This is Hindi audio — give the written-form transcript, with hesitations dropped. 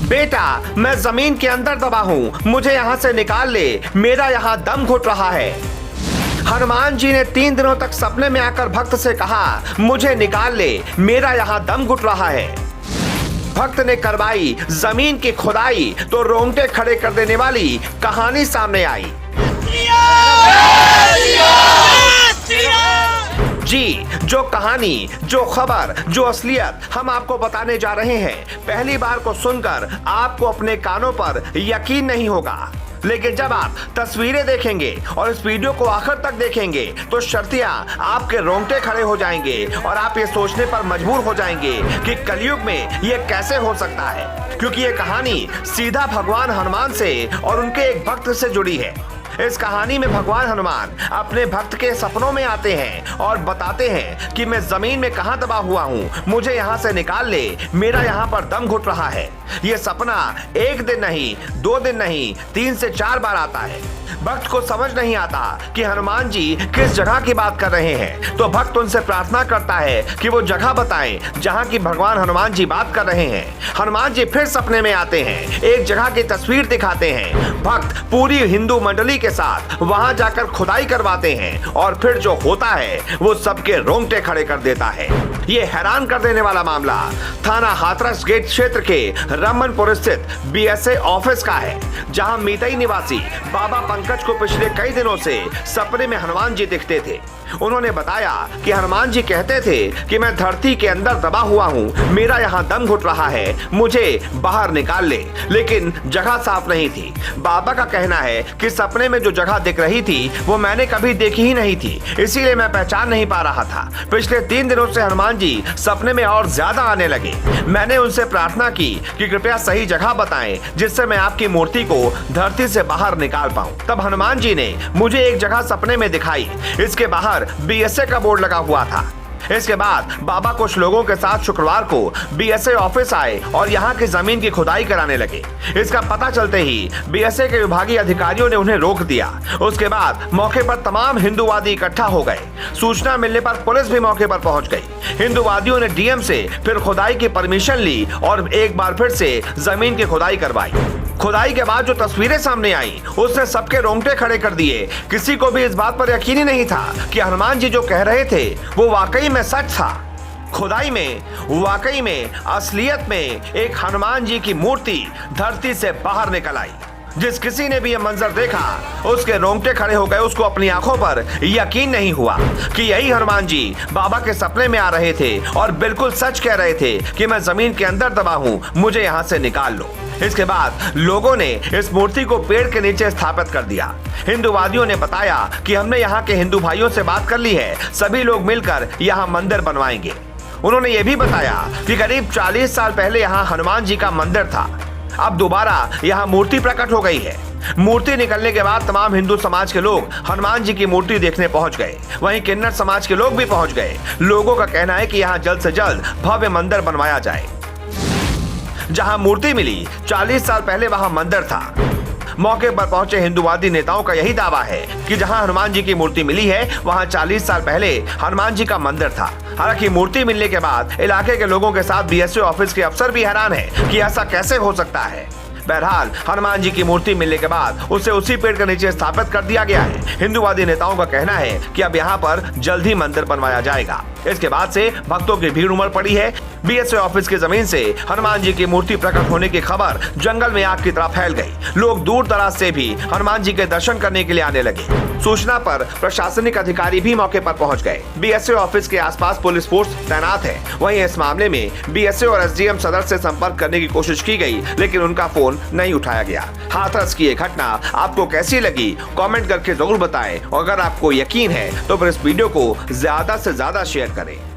बेटा, मैं जमीन के अंदर दबा हूँ, मुझे यहाँ से निकाल ले, मेरा यहाँ दम घुट रहा है। हनुमान जी ने 3 दिनों तक सपने में आकर भक्त से कहा, मुझे निकाल ले, मेरा यहाँ दम घुट रहा है। भक्त ने करवाई जमीन की खुदाई तो रोंगटे खड़े कर देने वाली कहानी सामने आई। जी, जो कहानी, जो खबर, जो असलियत हम आपको बताने जा रहे हैं, पहली बार को सुनकर आपको अपने कानों पर यकीन नहीं होगा, लेकिन जब आप तस्वीरें देखेंगे और इस वीडियो को आखिर तक देखेंगे तो शर्तियां आपके रोंगटे खड़े हो जाएंगे और आप ये सोचने पर मजबूर हो जाएंगे कि कलयुग में ये कैसे हो सकता है, क्योंकि ये कहानी सीधा भगवान हनुमान से और उनके एक भक्त से जुड़ी है। इस कहानी में भगवान हनुमान अपने भक्त के सपनों में आते हैं और बताते हैं कि मैं जमीन में कहां दबा हुआ हूं, मुझे यहां से निकाल ले, मेरा यहां पर दम घुट रहा है। ये सपना 1 दिन नहीं, 2 दिन नहीं, 3 से 4 बार आता है। भक्त को समझ नहीं आता कि हनुमान जी किस जगह की बात कर रहे हैं, तो भक्त उनसे प्रार्थना करता है कि वो जगह बताएं जहां की भगवान हनुमान जी बात कर रहे हैं। हनुमान जी फिर सपने में आते हैं, एक जगह की तस्वीर दिखाते हैं। भक्त पूरी हिंदू मंडली के साथ वहां जाकर खुदाई करवाते हैं और फिर जो होता है वो सबके रोंगटे खड़े कर देता है। ये हैरान कर देने वाला मामला थाना हाथरस गेट क्षेत्र के रमनपुर स्थित बीएसए ऑफिस का है, जहां मीतई निवासी बाबा पंकज को पिछले कई दिनों से सपने में हनुमान जी दिखते थे। उन्होंने बताया कि हनुमान जी कहते थे कि मैं धरती के अंदर दबा हुआ हूँ, मेरा यहाँ दम घुट रहा है, मुझे बाहर निकाल ले, लेकिन जगह साफ नहीं थी। बाबा का कहना है कि सपने में जो जगह दिख रही थी वो मैंने कभी देखी ही नहीं थी, इसीलिए मैं पहचान नहीं पा रहा था। पिछले 3 दिनों से हनुमान जी सपने में और ज्यादा आने लगे। मैंने उनसे प्रार्थना की कि कृपया सही जगह बताएं जिससे मैं आपकी मूर्ति को धरती से बाहर निकाल पाऊं। तब हनुमान जी ने मुझे एक जगह सपने में दिखाई, इसके बाहर बीएसए का बोर्ड लगा हुआ था। इसके बाद बाबा कुछ लोगों के साथ शुक्रवार को बीएसए ऑफिस आए और यहाँ की जमीन की खुदाई कराने लगे। इसका पता चलते ही बीएसए के विभागीय अधिकारियों ने उन्हें रोक दिया। उसके बाद मौके पर तमाम हिंदूवादी इकट्ठा हो गए। सूचना मिलने पर पुलिस भी मौके पर पहुंच गई। हिंदूवादियों ने डीएम से फिर खुदाई की परमिशन ली और एक बार फिर से जमीन की खुदाई करवाई। खुदाई के बाद जो तस्वीरें सामने आई उसने सबके रोंगटे खड़े कर दिए। किसी को भी इस बात पर यकीन ही नहीं था कि हनुमान जी जो कह रहे थे वो वाकई में सच था। खुदाई में वाकई में असलियत में एक हनुमान जी की मूर्ति धरती से बाहर निकल आई। जिस किसी ने भी यह मंजर देखा उसके रोंगटे खड़े हो गए। उसको अपनी आंखों पर यकीन नहीं हुआ कि यही हनुमान जी बाबा के सपने में आ रहे थे और बिल्कुल सच कह रहे थे कि मैं जमीन के अंदर दबा हूं, मुझे यहां से निकाल लो। इसके बाद लोगों ने इस मूर्ति को पेड़ के नीचे स्थापित कर दिया। हिंदूवादियों ने बताया कि हमने यहाँ के हिंदू भाइयों से बात कर ली है, सभी लोग मिलकर यहाँ मंदिर बनवाएंगे। उन्होंने ये भी बताया कि करीब 40 साल पहले यहाँ हनुमान जी का मंदिर था, अब दोबारा यहाँ मूर्ति प्रकट हो गई है। मूर्ति निकलने के बाद तमाम हिंदू समाज के लोग हनुमान जी की मूर्ति देखने पहुंच गए। वहीं किन्नर समाज के लोग भी पहुंच गए। लोगों का कहना है कि यहाँ जल्द से जल्द भव्य मंदिर बनवाया जाए। जहां मूर्ति मिली 40 साल पहले वहां मंदिर था। मौके पर पहुंचे हिंदूवादी नेताओं का यही दावा है कि जहां हनुमान जी की मूर्ति मिली है वहां 40 साल पहले हनुमान जी का मंदिर था। हालांकि मूर्ति मिलने के बाद इलाके के लोगों के साथ बीएसए ऑफिस के अफसर भी हैरान हैं कि ऐसा कैसे हो सकता है। बहरहाल हनुमान जी की मूर्ति मिलने के बाद उसे उसी पेड़ के नीचे स्थापित कर दिया गया है। हिंदूवादी नेताओं का कहना है कि अब यहाँ पर जल्द ही मंदिर बनवाया जाएगा। इसके बाद से भक्तों की भीड़ उमड़ पड़ी है। बीएसए ऑफिस की जमीन से हनुमान जी की मूर्ति प्रकट होने की खबर जंगल में आग की तरह फैल गई। लोग दूर दराज से भी हनुमान जी के दर्शन करने के लिए आने लगे। सूचना पर प्रशासनिक अधिकारी भी मौके पर पहुंच गए। बीएसए ऑफिस के आसपास पुलिस फोर्स तैनात है। वहीं इस मामले में बीएसए और एसडीएम सदर से संपर्क करने की कोशिश की गई, लेकिन उनका फोन नहीं उठाया गया। हाथरस की ये घटना आपको कैसी लगी कमेंट करके जरूर बताएं और अगर आपको यकीन है तो फिर इस वीडियो को ज्यादा से ज्यादा शेयर करें।